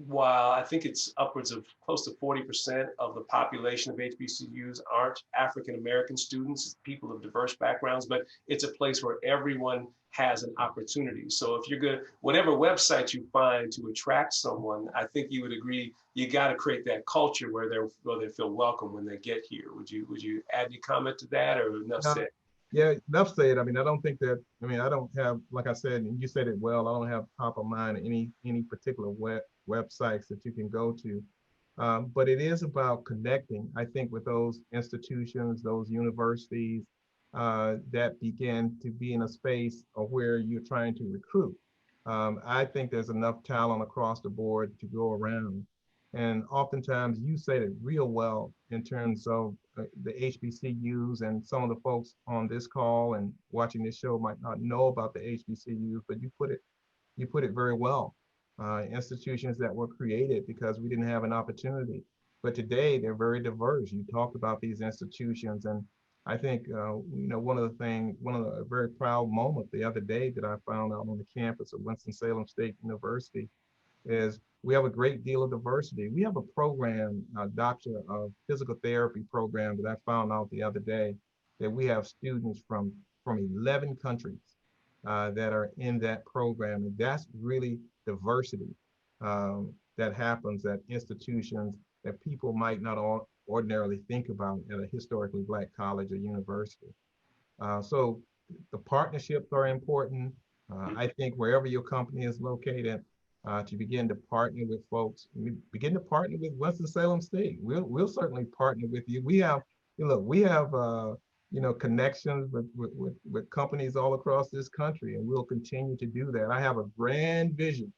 while I think it's upwards of close to 40% of the population of HBCUs aren't African American students, it's people of diverse backgrounds, but it's a place where everyone has an opportunity. So if you're good, whatever website you find to attract someone, I think you would agree you got to create that culture where they feel welcome when they get here. Would you add your comment to that, or enough Yeah, said? yeah, enough said. I mean, I don't think that, I mean, I don't have, like I said, and you said it well, I don't have top of mind any particular websites that you can go to. But it is about connecting, I think, with those institutions, those universities that begin to be in a space of where you're trying to recruit. I think there's enough talent across the board to go around. And oftentimes you said it real well in terms of the HBCUs, and some of the folks on this call and watching this show might not know about the HBCUs, but you put it very well. Institutions that were created because we didn't have an opportunity, but today they're very diverse. You talked about these institutions, and I think one of the very proud moment the other day that I found out on the campus of Winston-Salem State University is we have a great deal of diversity. We have a program, a Doctor of Physical Therapy program that I found out the other day that we have students from 11 countries that are in that program. And that's really diversity that happens at institutions that people might not ordinarily think about at a historically Black college or university. So the partnerships are important. I think wherever your company is located, to begin to partner with folks, begin to partner with Winston-Salem State. We'll certainly partner with you. We have, look, we have connections with companies all across this country, and we'll continue to do that. I have a grand vision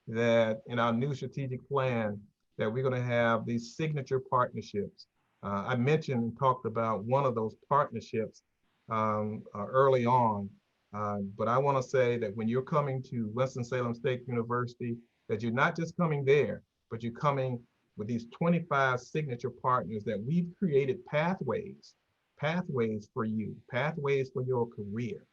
that in our new strategic plan that we're going to have these signature partnerships. I mentioned and talked about one of those partnerships early on, but I want to say that when you're coming to Winston-Salem State University, that you're not just coming there, but you're coming with these 25 signature partners that we've created pathways for you, pathways for your career.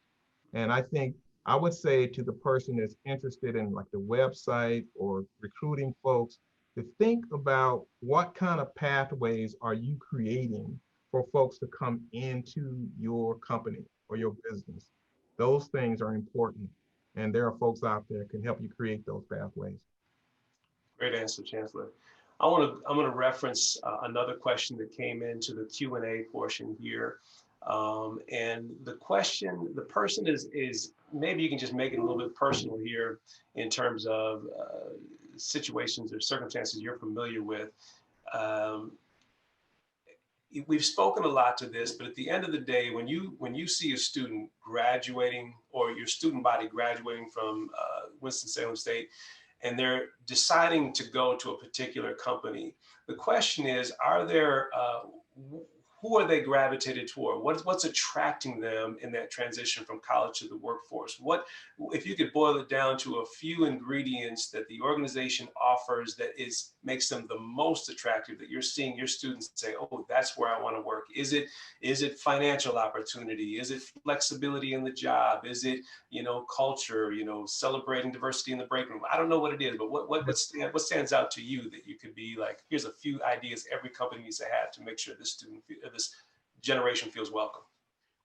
And I think I would say to the person that's interested in like the website or recruiting folks to think about what kind of pathways are you creating for folks to come into your company or your business. Those things are important. And there are folks out there can help you create those pathways. Great answer, Chancellor. I'm going to reference another question that came into the Q&A portion here. And the person is, maybe you can just make it a little bit personal here in terms of situations or circumstances you're familiar with. Um, we've spoken a lot to this, but at the end of the day, when you see a student graduating or your student body graduating from Winston-Salem State, and they're deciding to go to a particular company, the question is, who are they gravitated toward? What's attracting them in that transition from college to the workforce? What, if you could boil it down to a few ingredients that the organization offers that makes them the most attractive, that you're seeing your students say, oh, that's where I want to work? Is it financial opportunity? Is it flexibility in the job? Is it, culture, celebrating diversity in the break room? I don't know what it is, but what stands out to you that you could be like, here's a few ideas every company needs to have to make sure this generation feels welcome?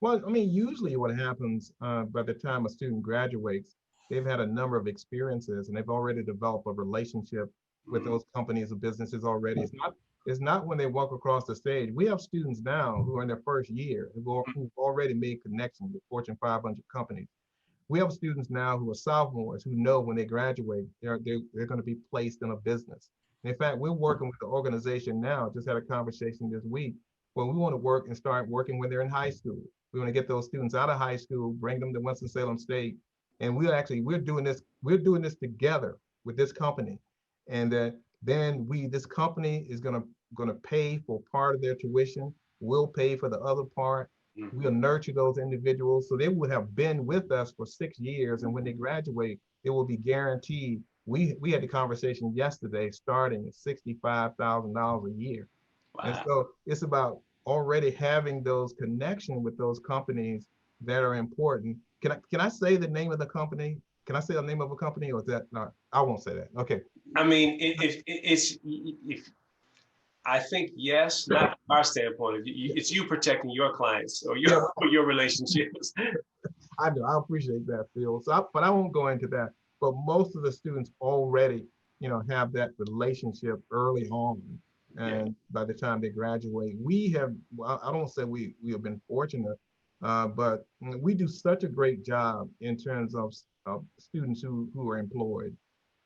Well, I mean, usually what happens by the time a student graduates, they've had a number of experiences and they've already developed a relationship with those companies or businesses already. It's not when they walk across the stage. We have students now who are in their first year who've already made connections with Fortune 500 companies. We have students now who are sophomores who know when they graduate, they're going to be placed in a business. In fact, we're working with the organization now, just had a conversation this week, where we want to work and start working when they're in high school. We want to get those students out of high school, bring them to Winston-Salem State. And we're doing this together with this company. And then this company is going to pay for part of their tuition. We'll pay for the other part. We'll nurture those individuals so they would have been with us for 6 years, and when they graduate, it will be guaranteed. We had the conversation yesterday, starting at $65,000 a year. Wow. And so it's about already having those connections with those companies that are important. Can I say the name of the company? Can I say the name of a company, or is that not? I won't say that. Okay. I mean, if I think yes, not from our standpoint. It's you protecting your clients or Yeah, your relationships. I do. I appreciate that, Phil. But I won't go into that. But most of the students already, have that relationship early on, Yeah, and by the time they graduate, we have. Well, I don't say we have been fortunate, but we do such a great job in terms of students who are employed.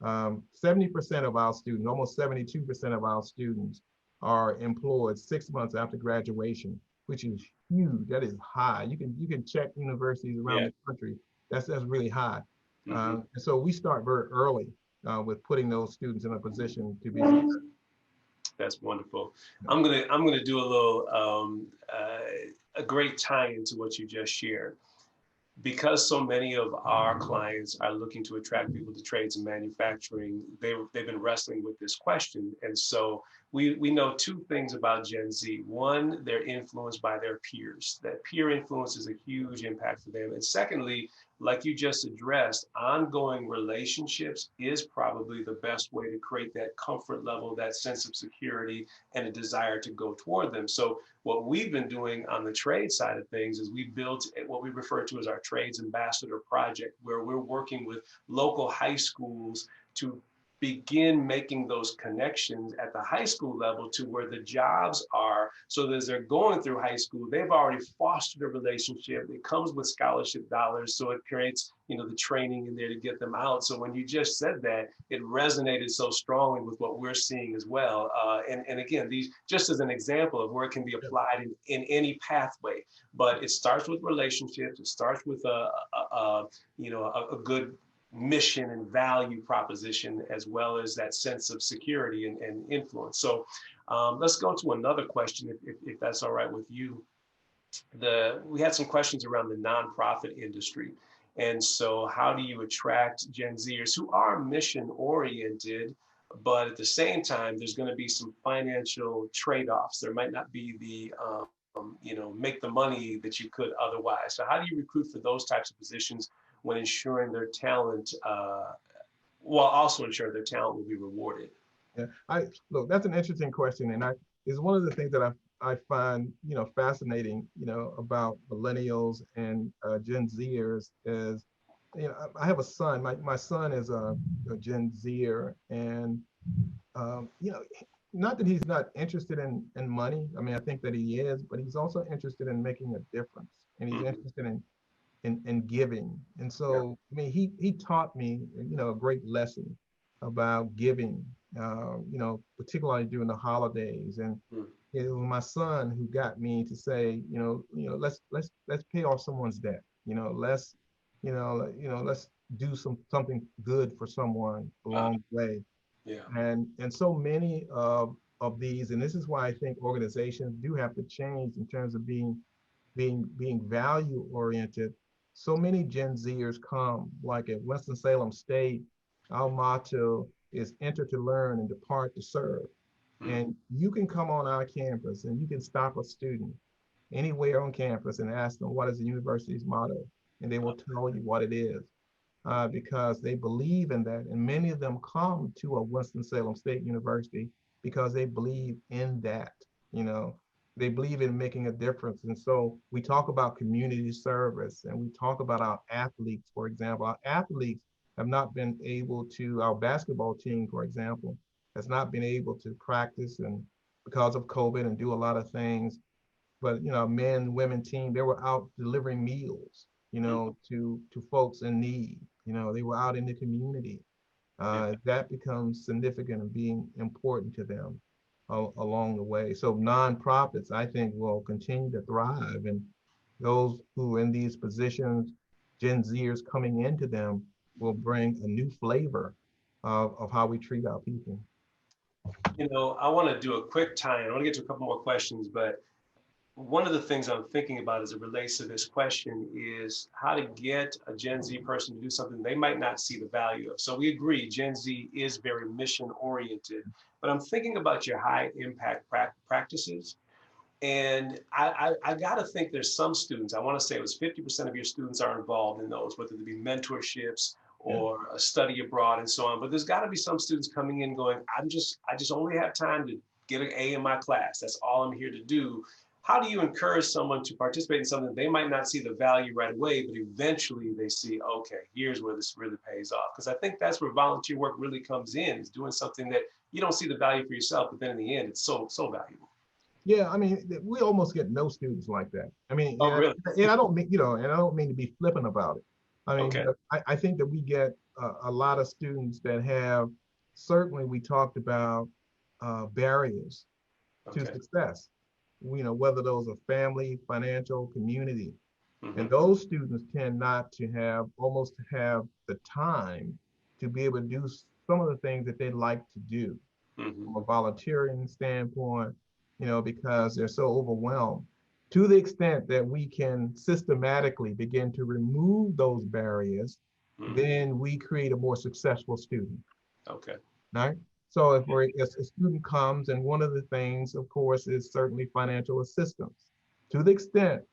70% of our students, almost 72% of our students, are employed 6 months after graduation, which is huge. That is high. You can check universities around yeah. the country. That's really high. Hmm. And so we start very early with putting those students in a position to be successful. That's wonderful. I'm gonna do a little a great tie into what you just shared. Because so many of our clients are looking to attract people to trades and manufacturing, they've been wrestling with this question. And so we know two things about Gen Z. One, they're influenced by their peers. That peer influence is a huge impact for them. And secondly, like you just addressed, ongoing relationships is probably the best way to create that comfort level, that sense of security, and a desire to go toward them. So what we've been doing on the trade side of things is we built what we refer to as our Trades Ambassador Project, where we're working with local high schools to begin making those connections at the high school level to where the jobs are. So that as they're going through high school, they've already fostered a relationship. It comes with scholarship dollars. So it creates, the training in there to get them out. So when you just said that, it resonated so strongly with what we're seeing as well. And again, these just as an example of where it can be applied in any pathway. But it starts with relationships. It starts with a good mission and value proposition, as well as that sense of security and influence. So let's go to another question, if that's all right with you. We had some questions around the nonprofit industry. And so how do you attract Gen Zers who are mission oriented, but at the same time, there's going to be some financial trade-offs. There might not be the, make the money that you could otherwise. So how do you recruit for those types of positions when ensuring their talent, while also ensuring their talent will be rewarded? Yeah, I look. That's an interesting question, and I is one of the things that I find fascinating about millennials and Gen Zers is I have a son. My son is a Gen Zer, and not that he's not interested in money. I mean, I think that he is, but he's also interested in making a difference, and he's Mhm. interested in giving. And Yeah. so, I mean, he taught me, a great lesson about giving, particularly during the holidays. And Mm. it was my son who got me to say, let's pay off someone's debt. Let's do something good for someone Uh, along the way. yeah. And so many of these, and this is why I think organizations do have to change in terms of being value oriented. So many Gen Zers come, like at Winston-Salem State, our motto is enter to learn and depart to serve. Mm. And you can come on our campus and you can stop a student anywhere on campus and ask them what is the university's motto, and they will tell you what it is because they believe in that. And many of them come to a Winston-Salem State University because they believe in that. You know, they believe in making a difference. And so we talk about community service and we talk about our athletes, for example. Our athletes have not been able to, our basketball team, for example, has not been able to practice and because of COVID and do a lot of things. But men, women team, they were out delivering meals, Mm. to folks in need. They were out in the community. Yeah. That becomes significant and being important to them along the way. So nonprofits, I think, will continue to thrive, and those who are in these positions, Gen Zers coming into them, will bring a new flavor of how we treat our people. I want to do a quick tie-in. I want to get to a couple more questions, but one of the things I'm thinking about as it relates to this question is how to get a Gen Z person to do something they might not see the value of. So we agree, Gen Z is very mission oriented, but I'm thinking about your high impact practices. And I got to think there's some students, I want to say it was 50% of your students are involved in those, whether it be mentorships Yeah. or a study abroad and so on. But there's got to be some students coming in going, I just only have time to get an A in my class. That's all I'm here to do. How do you encourage someone to participate in something they might not see the value right away, but eventually they see, okay, here's where this really pays off? Because I think that's where volunteer work really comes in, is doing something that you don't see the value for yourself, but then in the end, it's so valuable. Yeah, I mean, we almost get no students like that. I mean, Oh, yeah, really? and I don't mean, and I don't mean to be flippant about it. I mean, Okay. but I think that we get a lot of students that have, certainly we talked about barriers to Okay. success, whether those are family, financial, community. And Hmm. those students tend not to almost have the time to be able to do some of the things that they like to do Hmm. from a volunteering standpoint, because they're so overwhelmed. To the extent that we can systematically begin to remove those barriers, Hmm. then we create a more successful student, Okay. right? So if a student comes, and one of the things, of course, is certainly financial assistance. To the extent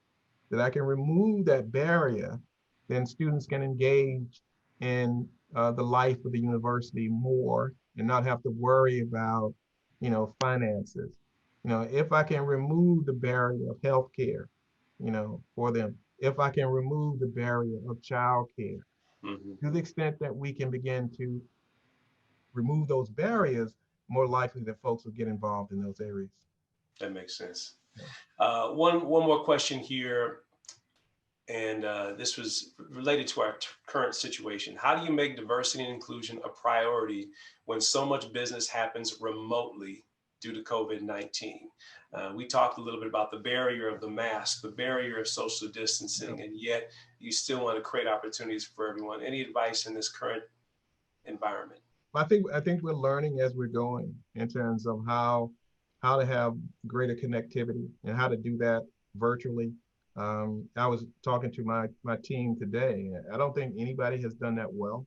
that I can remove that barrier, then students can engage in the life of the university more and not have to worry about, finances. If I can remove the barrier of healthcare, for them, if I can remove the barrier of childcare, Hmm. to the extent that we can begin to remove those barriers, more likely that folks will get involved in those areas. That makes sense. Yeah. One more question here, and this was related to our current situation. How do you make diversity and inclusion a priority when so much business happens remotely due to COVID-19? We talked a little bit about the barrier of the mask, the barrier of social Yeah. distancing, and yet you still want to create opportunities for everyone. Any advice in this current environment? I think we're learning as we're going in terms of how to have greater connectivity and how to do that virtually. I was talking to my team today. I don't think anybody has done that well.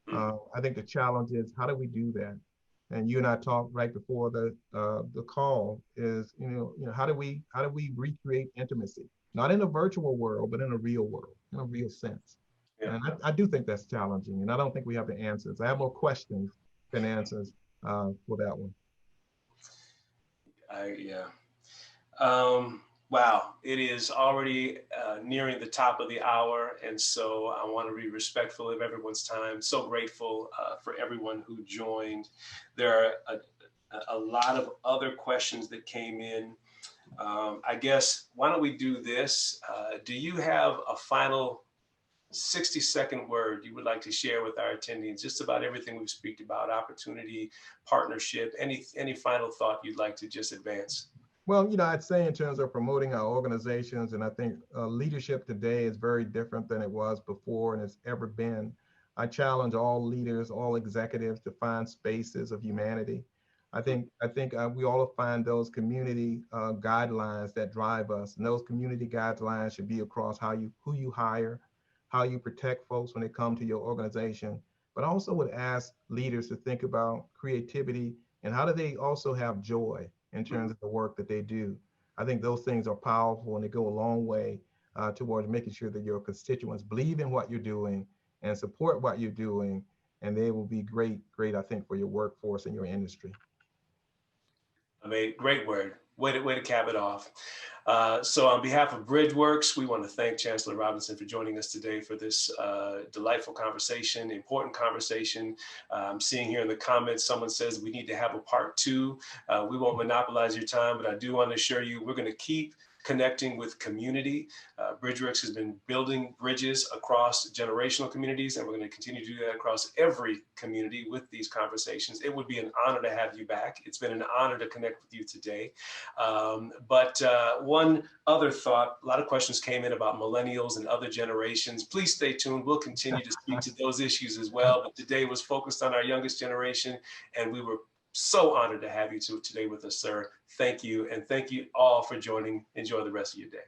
Mm. I think the challenge is, how do we do that? And you and I talked right before the call, is, how do we recreate intimacy, not in a virtual world, but in a real world, in a real sense. Yeah, And I do think that's challenging, and I don't think we have the answers. I have more questions than answers for that one. yeah. Wow, it is already nearing the top of the hour, and so I want to be respectful of everyone's time. So grateful for everyone who joined. There are a lot of other questions that came in. I guess, why don't we do this? Do you have a final 60-second word you would like to share with our attendees, just about everything we've speak about, opportunity, partnership, any final thought you'd like to just advance? Well, I'd say in terms of promoting our organizations, and I think leadership today is very different than it was before and it's ever been. I challenge all leaders, all executives to find spaces of humanity. I think we all find those community guidelines that drive us, and those community guidelines should be across who you hire, how you protect folks when they come to your organization. But I also would ask leaders to think about creativity and how do they also have joy in terms of the work that they do. I think those things are powerful, and they go a long way towards making sure that your constituents believe in what you're doing and support what you're doing, and they will be great, great, I think, for your workforce and your industry. I mean, great word. Way to cap it off. So on behalf of Bridgeworks, we want to thank Chancellor Robinson for joining us today for this delightful conversation, important conversation. I'm seeing here in the comments, someone says we need to have a part two. We won't monopolize your time, but I do want to assure you we're going to keep connecting with community. Bridgeworks has been building bridges across generational communities, and we're going to continue to do that across every community with these conversations. It would be an honor to have you back. It's been an honor to connect with you today. But one other thought, a lot of questions came in about millennials and other generations. Please stay tuned. We'll continue to speak to those issues as well. But today was focused on our youngest generation, and we were so honored to have you today with us, sir. Thank you. And thank you all for joining. Enjoy the rest of your day.